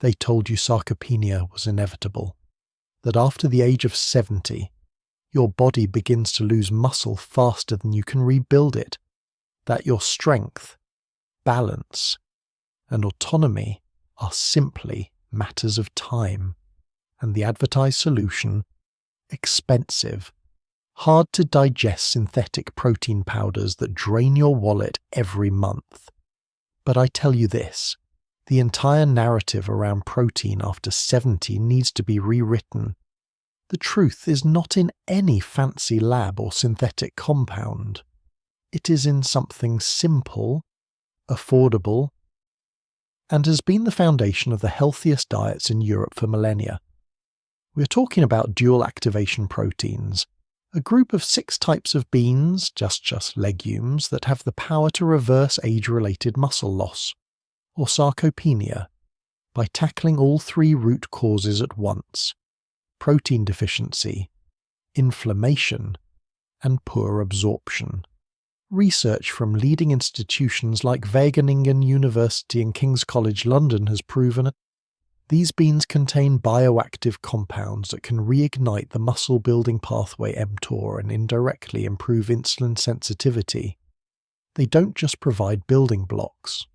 They told you sarcopenia was inevitable, that after the age of 70, your body begins to lose muscle faster than you can rebuild it, that your strength, balance, and autonomy are simply matters of time, and the advertised solution, expensive, hard to digest synthetic protein powders that drain your wallet every month. But I tell you this, the entire narrative around protein after 70 needs to be rewritten. The truth is not in any fancy lab or synthetic compound. It is in something simple, affordable, and has been the foundation of the healthiest diets in Europe for millennia. We're talking about dual activation proteins, a group of 6 types of beans, just legumes, that have the power to reverse age-related muscle loss, or sarcopenia, by tackling all 3 root causes at once: protein deficiency, inflammation, and poor absorption. Research from leading institutions like Wageningen University and King's College London has proven it. These beans contain bioactive compounds that can reignite the muscle-building pathway mTOR and indirectly improve insulin sensitivity. They don't just provide building blocks.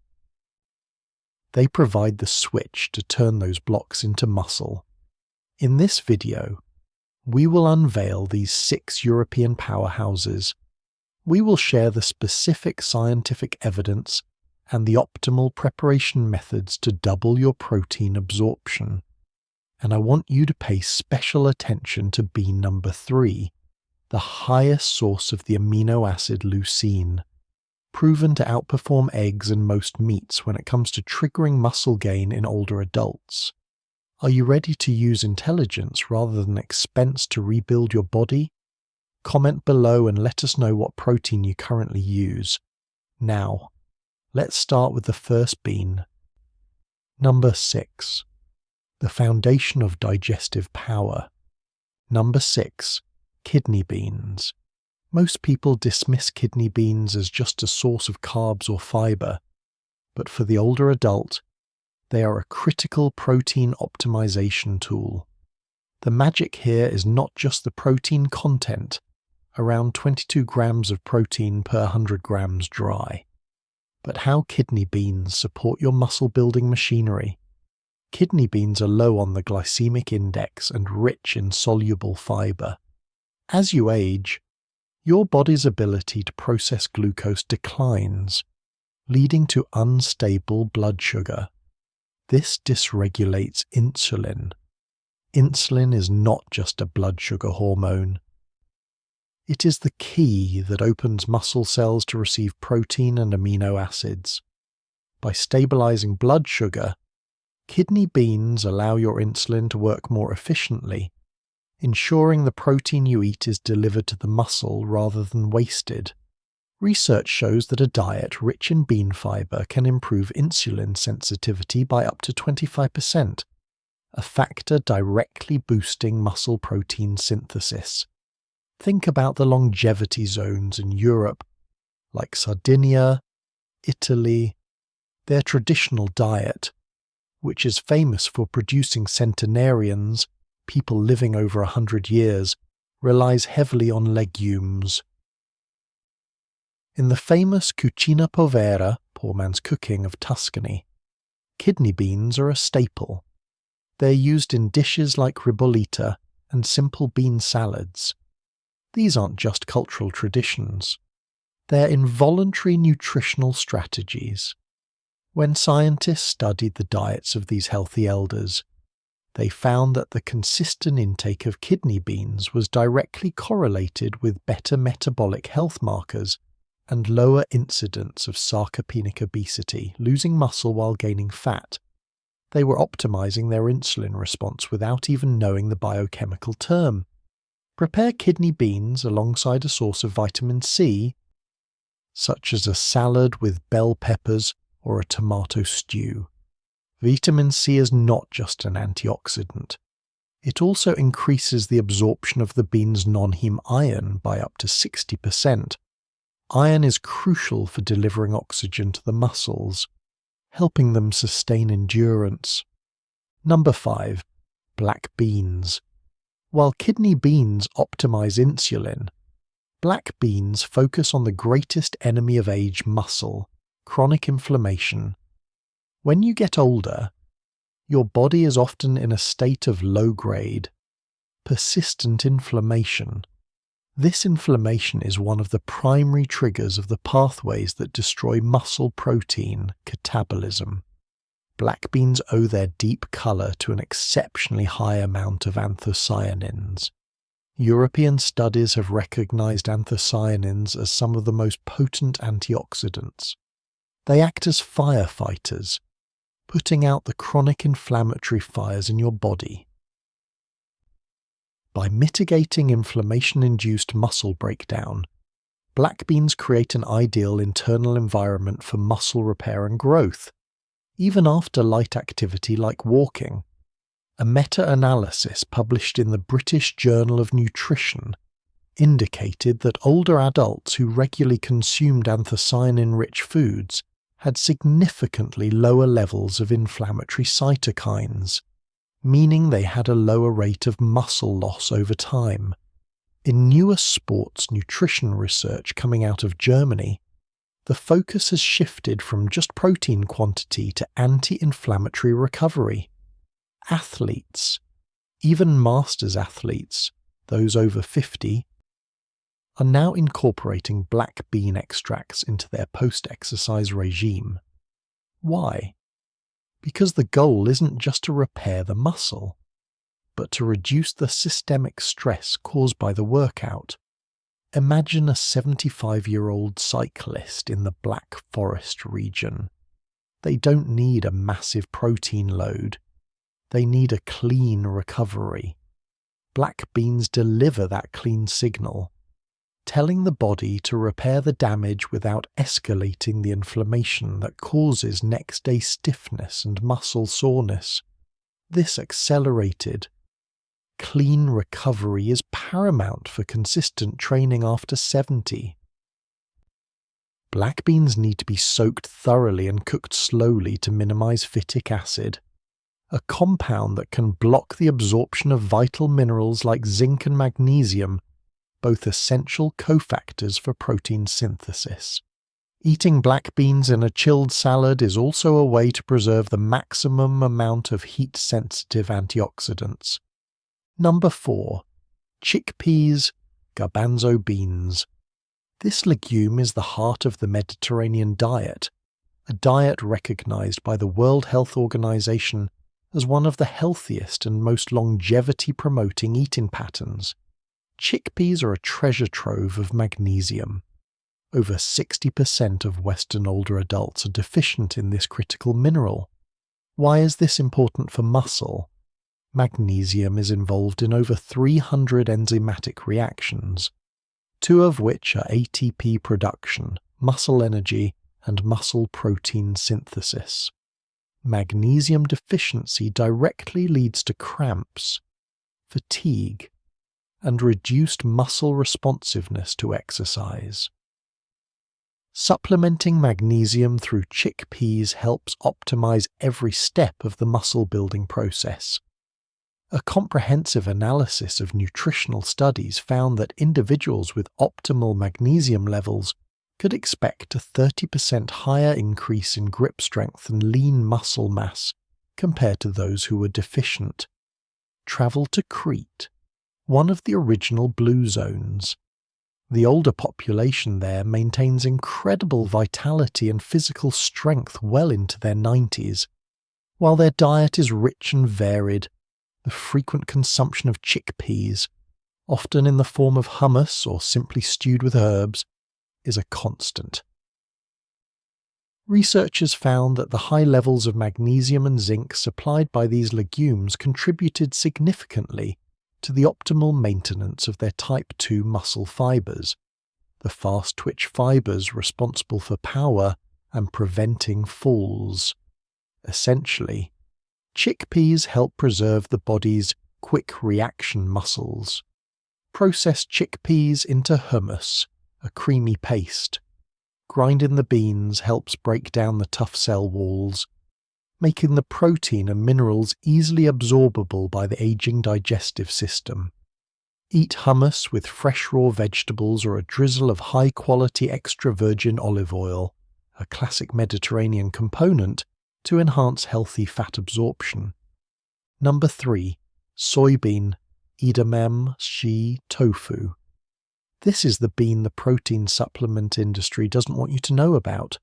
They provide the switch to turn those blocks into muscle. In this video, we will unveil these 6 European powerhouses. We will share the specific scientific evidence and the optimal preparation methods to double your protein absorption. And I want you to pay special attention to bean number 3, the highest source of the amino acid leucine, proven to outperform eggs and most meats when it comes to triggering muscle gain in older adults. Are you ready to use intelligence rather than expense to rebuild your body? Comment below and let us know what protein you currently use. Now, let's start with the first bean. Number 6. The foundation of digestive power. Number 6. Kidney beans. Most people dismiss kidney beans as just a source of carbs or fiber, but for the older adult, they are a critical protein optimization tool. The magic here is not just the protein content, around 22 grams of protein per 100 grams dry, but how kidney beans support your muscle-building machinery. Kidney beans are low on the glycemic index and rich in soluble fiber. As you age, your body's ability to process glucose declines, leading to unstable blood sugar. This dysregulates insulin. Insulin is not just a blood sugar hormone. It is the key that opens muscle cells to receive protein and amino acids. By stabilizing blood sugar, kidney beans allow your insulin to work more efficiently, ensuring the protein you eat is delivered to the muscle rather than wasted. Research shows that a diet rich in bean fiber can improve insulin sensitivity by up to 25%, a factor directly boosting muscle protein synthesis. Think about the longevity zones in Europe, like Sardinia, Italy. Their traditional diet, which is famous for producing centenarians, people living over 100 years, relies heavily on legumes. In the famous Cucina Povera, poor man's cooking of Tuscany, kidney beans are a staple. They're used in dishes like ribollita and simple bean salads. These aren't just cultural traditions. They're involuntary nutritional strategies. When scientists studied the diets of these healthy elders, they found that the consistent intake of kidney beans was directly correlated with better metabolic health markers and lower incidence of sarcopenic obesity, losing muscle while gaining fat. They were optimizing their insulin response without even knowing the biochemical term. Prepare kidney beans alongside a source of vitamin C, such as a salad with bell peppers or a tomato stew. Vitamin C is not just an antioxidant. It also increases the absorption of the bean's non-heme iron by up to 60%. Iron is crucial for delivering oxygen to the muscles, helping them sustain endurance. Number 5. Black beans. While kidney beans optimize insulin, black beans focus on the greatest enemy of age, muscle, chronic inflammation. When you get older, your body is often in a state of low-grade, persistent inflammation. This inflammation is one of the primary triggers of the pathways that destroy muscle protein catabolism. Black beans owe their deep colour to an exceptionally high amount of anthocyanins. European studies have recognised anthocyanins as some of the most potent antioxidants. They act as firefighters, putting out the chronic inflammatory fires in your body. By mitigating inflammation-induced muscle breakdown, black beans create an ideal internal environment for muscle repair and growth, even after light activity like walking. A meta-analysis published in the British Journal of Nutrition indicated that older adults who regularly consumed anthocyanin-rich foods had significantly lower levels of inflammatory cytokines, meaning they had a lower rate of muscle loss over time. In newer sports nutrition research coming out of Germany, the focus has shifted from just protein quantity to anti-inflammatory recovery. Athletes, even masters athletes, those over 50, are now incorporating black bean extracts into their post-exercise regime. Why? Because the goal isn't just to repair the muscle, but to reduce the systemic stress caused by the workout. Imagine a 75-year-old cyclist in the Black Forest region. They don't need a massive protein load. They need a clean recovery. Black beans deliver that clean signal, telling the body to repair the damage without escalating the inflammation that causes next-day stiffness and muscle soreness. This accelerated, clean recovery is paramount for consistent training after 70. Black beans need to be soaked thoroughly and cooked slowly to minimize phytic acid, a compound that can block the absorption of vital minerals like zinc and magnesium, both essential cofactors for protein synthesis. Eating black beans in a chilled salad is also a way to preserve the maximum amount of heat-sensitive antioxidants. Number 4. Chickpeas, garbanzo beans. This legume is the heart of the Mediterranean diet, a diet recognized by the World Health Organization as one of the healthiest and most longevity-promoting eating patterns. Chickpeas are a treasure trove of magnesium. Over 60% of Western older adults are deficient in this critical mineral. Why is this important for muscle? Magnesium is involved in over 300 enzymatic reactions, 2 of which are ATP production, muscle energy, and muscle protein synthesis. Magnesium deficiency directly leads to cramps, fatigue, and reduced muscle responsiveness to exercise. Supplementing magnesium through chickpeas helps optimize every step of the muscle-building process. A comprehensive analysis of nutritional studies found that individuals with optimal magnesium levels could expect a 30% higher increase in grip strength and lean muscle mass compared to those who were deficient. Travel to Crete, one of the original blue zones. The older population there maintains incredible vitality and physical strength well into their 90s. While their diet is rich and varied, the frequent consumption of chickpeas, often in the form of hummus or simply stewed with herbs, is a constant. Researchers found that the high levels of magnesium and zinc supplied by these legumes contributed significantly to the optimal maintenance of their type 2 muscle fibers, the fast-twitch fibers responsible for power and preventing falls. Essentially, chickpeas help preserve the body's quick reaction muscles. Process chickpeas into hummus, a creamy paste. Grind in the beans helps break down the tough cell walls. making the protein and minerals easily absorbable by the aging digestive system. Eat hummus with fresh raw vegetables or a drizzle of high-quality extra virgin olive oil, a classic Mediterranean component, to enhance healthy fat absorption. Number 3. Soybean, edamame, shea, tofu. This is the bean the protein supplement industry doesn't want you to know about.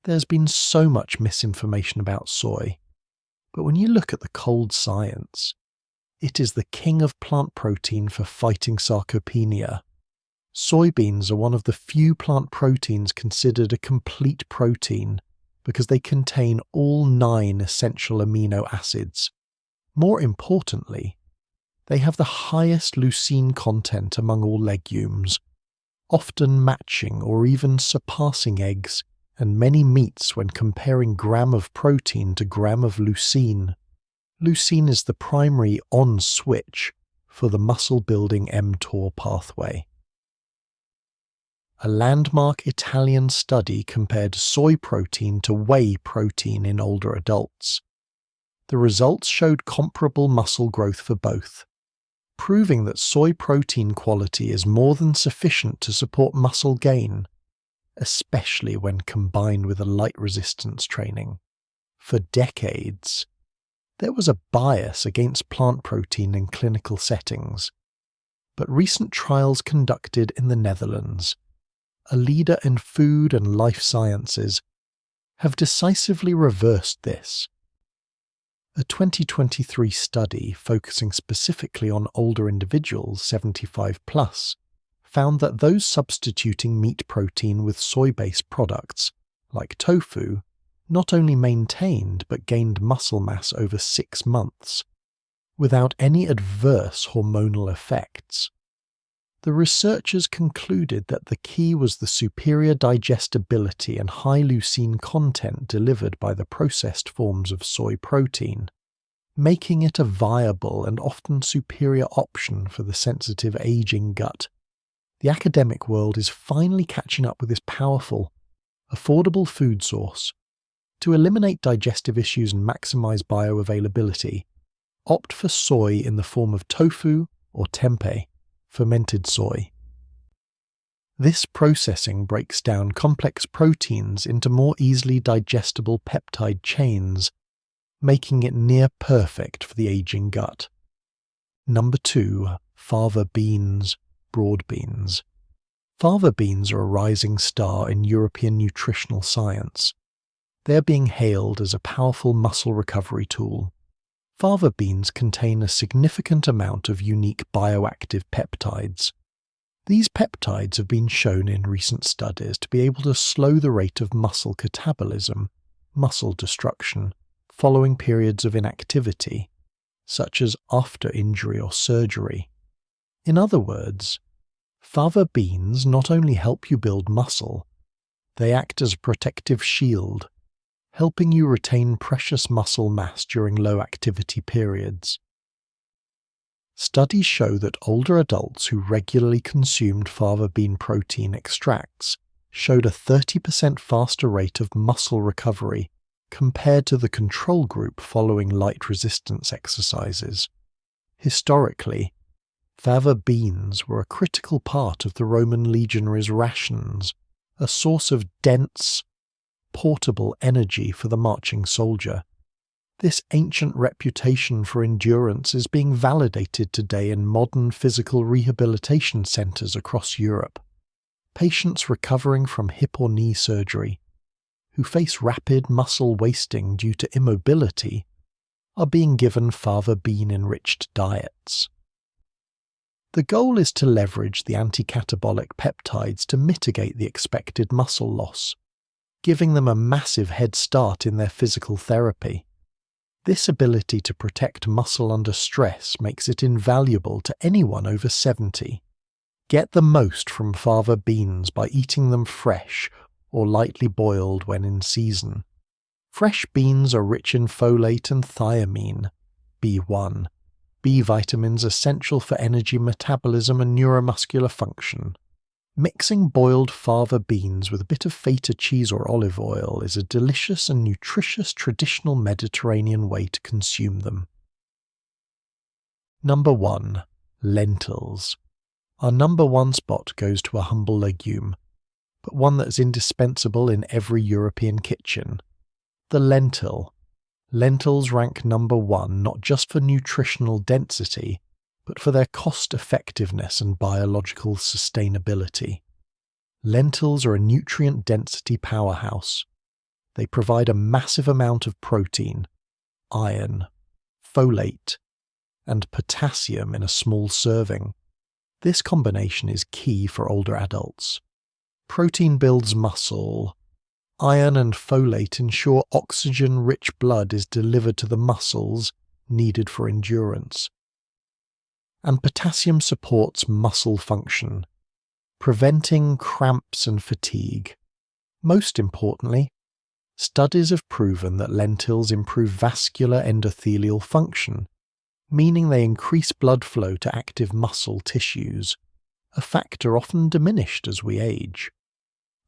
There's been so much misinformation about soy, but when you look at the cold science, it is the king of plant protein for fighting sarcopenia. Soybeans are one of the few plant proteins considered a complete protein because they contain all 9 essential amino acids. More importantly, they have the highest leucine content among all legumes, often matching or even surpassing eggs and many meats when comparing gram of protein to gram of leucine. Leucine is the primary on switch for the muscle-building mTOR pathway. A landmark Italian study compared soy protein to whey protein in older adults. The results showed comparable muscle growth for both, proving that soy protein quality is more than sufficient to support muscle gain, especially when combined with a light resistance training. For decades, there was a bias against plant protein in clinical settings, but recent trials conducted in the Netherlands, a leader in food and life sciences, have decisively reversed this. A 2023 study focusing specifically on older individuals 75 plus found that those substituting meat protein with soy-based products, like tofu, not only maintained but gained muscle mass over 6 months, without any adverse hormonal effects. The researchers concluded that the key was the superior digestibility and high leucine content delivered by the processed forms of soy protein, making it a viable and often superior option for the sensitive aging gut. The academic world is finally catching up with this powerful, affordable food source. To eliminate digestive issues and maximize bioavailability, opt for soy in the form of tofu or tempeh, fermented soy. This processing breaks down complex proteins into more easily digestible peptide chains, making it near perfect for the aging gut. Number 2. Fava beans, broad beans. Fava beans are a rising star in European nutritional science. They're being hailed as a powerful muscle recovery tool. Fava beans contain a significant amount of unique bioactive peptides. These peptides have been shown in recent studies to be able to slow the rate of muscle catabolism, muscle destruction, following periods of inactivity, such as after injury or surgery. In other words, fava beans not only help you build muscle, they act as a protective shield, helping you retain precious muscle mass during low activity periods. Studies show that older adults who regularly consumed fava bean protein extracts showed a 30% faster rate of muscle recovery compared to the control group following light resistance exercises. Historically, fava beans were a critical part of the Roman legionaries' rations, a source of dense, portable energy for the marching soldier. This ancient reputation for endurance is being validated today in modern physical rehabilitation centres across Europe. Patients recovering from hip or knee surgery, who face rapid muscle wasting due to immobility, are being given fava bean-enriched diets. The goal is to leverage the anti-catabolic peptides to mitigate the expected muscle loss, giving them a massive head start in their physical therapy. This ability to protect muscle under stress makes it invaluable to anyone over 70. Get the most from fava beans by eating them fresh or lightly boiled when in season. Fresh beans are rich in folate and thiamine, B1, B vitamins essential for energy metabolism and neuromuscular function. Mixing boiled fava beans with a bit of feta cheese or olive oil is a delicious and nutritious traditional Mediterranean way to consume them. Number 1. Lentils. Our number 1 spot goes to a humble legume, but one that's indispensable in every European kitchen. The lentil. Lentils rank number 1 not just for nutritional density, but for their cost-effectiveness and biological sustainability. Lentils are a nutrient density powerhouse. They provide a massive amount of protein, iron, folate, and potassium in a small serving. This combination is key for older adults. Protein builds muscle. Iron and folate ensure oxygen-rich blood is delivered to the muscles needed for endurance. And potassium supports muscle function, preventing cramps and fatigue. Most importantly, studies have proven that lentils improve vascular endothelial function, meaning they increase blood flow to active muscle tissues, a factor often diminished as we age.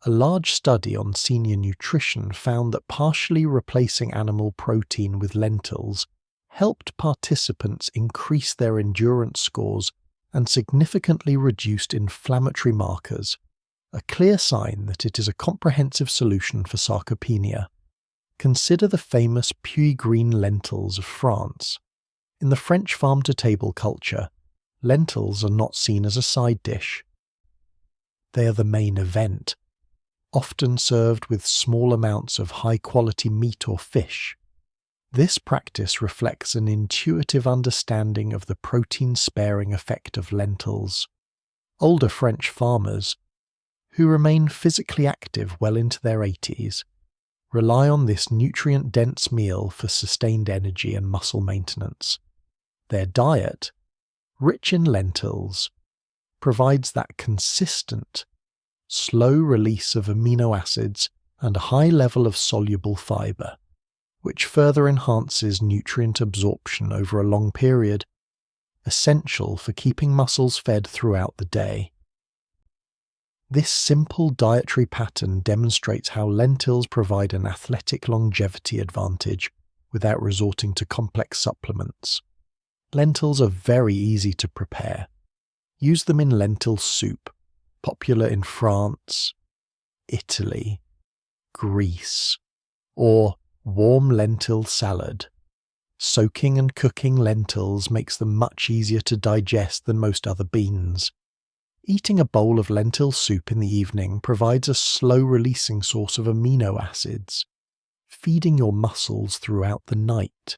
A large study on senior nutrition found that partially replacing animal protein with lentils helped participants increase their endurance scores and significantly reduced inflammatory markers, a clear sign that it is a comprehensive solution for sarcopenia. Consider the famous puy green lentils of France. In the French farm-to-table culture, lentils are not seen as a side dish. They are the main event, often served with small amounts of high-quality meat or fish. This practice reflects an intuitive understanding of the protein-sparing effect of lentils. Older French farmers, who remain physically active well into their 80s, rely on this nutrient-dense meal for sustained energy and muscle maintenance. Their diet, rich in lentils, provides that consistent, slow release of amino acids and a high level of soluble fiber, which further enhances nutrient absorption over a long period, essential for keeping muscles fed throughout the day. This simple dietary pattern demonstrates how lentils provide an athletic longevity advantage without resorting to complex supplements. Lentils are very easy to prepare. Use them in lentil soup, popular in France, Italy, Greece, or warm lentil salad. Soaking and cooking lentils makes them much easier to digest than most other beans. Eating a bowl of lentil soup in the evening provides a slow-releasing source of amino acids, feeding your muscles throughout the night,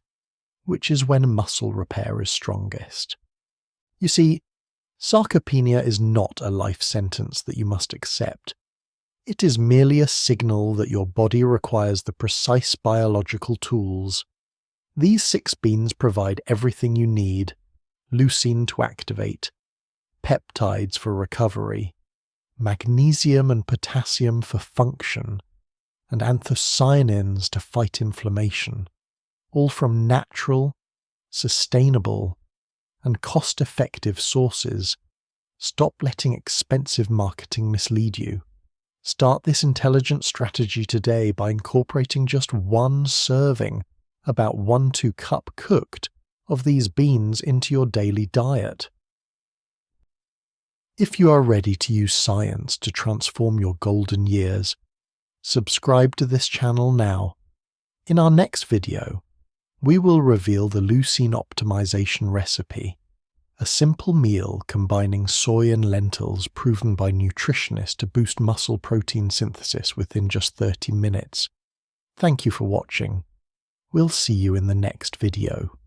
which is when muscle repair is strongest. You see, sarcopenia is not a life sentence that you must accept. It is merely a signal that your body requires the precise biological tools. These 6 beans provide everything you need: leucine to activate, peptides for recovery, magnesium and potassium for function, and anthocyanins to fight inflammation, all from natural, sustainable, and cost-effective sources. Stop letting expensive marketing mislead you. Start this intelligent strategy today by incorporating just 1 serving, about 1-2 cup cooked, of these beans into your daily diet. If you are ready to use science to transform your golden years, subscribe to this channel now. In our next video, we will reveal the leucine optimization recipe, a simple meal combining soy and lentils proven by nutritionists to boost muscle protein synthesis within just 30 minutes. Thank you for watching. We'll see you in the next video.